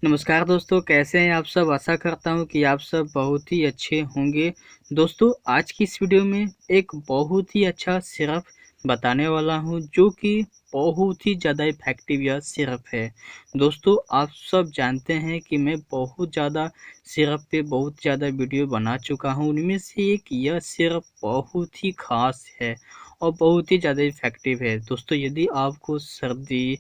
नमस्कार दोस्तों, कैसे हैं आप सब? आशा करता हूँ कि आप सब बहुत ही अच्छे होंगे। दोस्तों, आज की इस वीडियो में एक बहुत ही अच्छा सिरप बताने वाला हूँ, जो कि बहुत ही ज़्यादा इफ़ेक्टिव यह सिरप है। दोस्तों, आप सब जानते हैं कि मैं बहुत ज़्यादा सिरप पे बहुत ज़्यादा वीडियो बना चुका हूँ। उनमें से एक यह सिरप बहुत ही ख़ास है और बहुत ही ज़्यादा इफ़ेक्टिव है। दोस्तों, यदि आपको सर्दी,